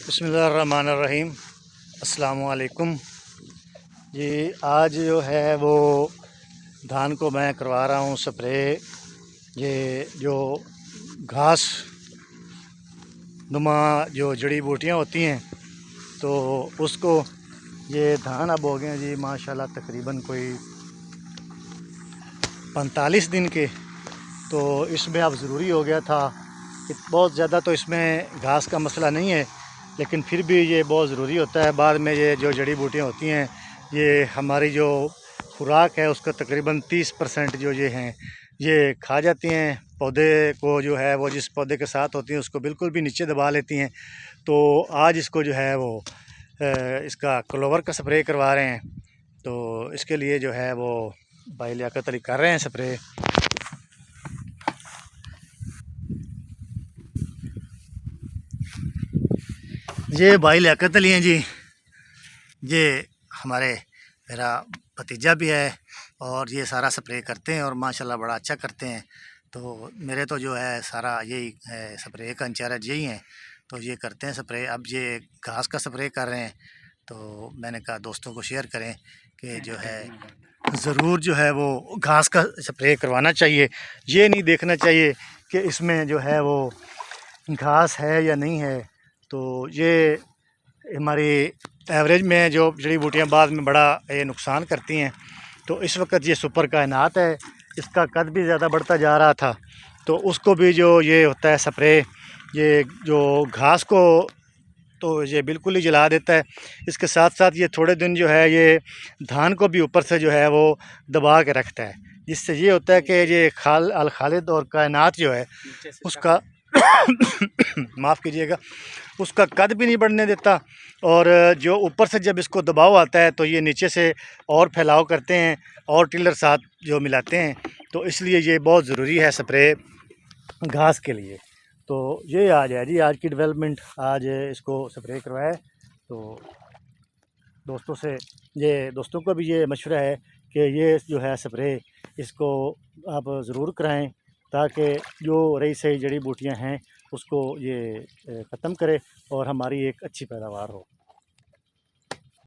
बिस्मिल्लाहिर्रहमानिर्रहीम। अस्सलामुअलैकुम जी। आज जो है वो धान को मैं करवा रहा हूँ स्प्रे। ये जो घास नुमा जो जड़ी बूटियाँ होती हैं तो उसको ये धान अब हो गए हैं जी माशाल्लाह तकरीबन कोई 45 दिन के। तो इसमें अब ज़रूरी हो गया था कि बहुत ज़्यादा तो इसमें घास का मसला नहीं है, लेकिन फिर भी ये बहुत ज़रूरी होता है। बाद में ये जो जड़ी बूटियाँ होती हैं ये हमारी जो खुराक है उसका तकरीबन 30% जो ये हैं ये खा जाती हैं। पौधे को जो है वो जिस पौधे के साथ होती हैं उसको बिल्कुल भी नीचे दबा लेती हैं। तो आज इसको जो है वो इसका क्लोवर का स्प्रे करवा रहे हैं। तो इसके लिए जो है वो भाई लियाकत अली कर रहे हैं स्प्रे। ये भाई लियाकत अली हैं जी। ये हमारे मेरा भतीजा भी है और ये सारा स्प्रे करते हैं और माशाल्लाह बड़ा अच्छा करते हैं। तो मेरे तो जो है सारा यही है, स्प्रे का इंचार्ज यही है। तो ये करते हैं स्प्रे। अब ये घास का स्प्रे कर रहे हैं तो मैंने कहा दोस्तों को शेयर करें कि जो है ज़रूर जो है वो घास का स्प्रे करवाना चाहिए। ये नहीं देखना चाहिए कि इसमें जो है वो घास है या नहीं है। तो ये हमारी एवरेज में जो जड़ी बूटियाँ बाद में बड़ा ये नुकसान करती हैं। तो इस वक्त ये सुपर कायनात है, इसका कद भी ज़्यादा बढ़ता जा रहा था। तो उसको भी जो ये होता है स्प्रे, ये जो घास को तो ये बिल्कुल ही जला देता है। इसके साथ साथ ये थोड़े दिन जो है ये धान को भी ऊपर से जो है वो दबा के रखता है, जिससे ये होता है कि ये अल खालिद और कायनात जो है उसका माफ़ कीजिएगा, उसका कद भी नहीं बढ़ने देता। और जो ऊपर से जब इसको दबाव आता है तो ये नीचे से और फैलाव करते हैं और टिलर साथ जो मिलाते हैं। तो इसलिए ये बहुत ज़रूरी है स्प्रे घास के लिए। तो ये आज है जी, आज की डेवलपमेंट, आज इसको स्प्रे करवाया। तो दोस्तों से दोस्तों को भी ये मशवरा है कि ये जो है स्प्रे इसको आप ज़रूर कराएं ताकि जो रही सही जड़ी बूटियां हैं उसको ये ख़त्म करे और हमारी एक अच्छी पैदावार हो।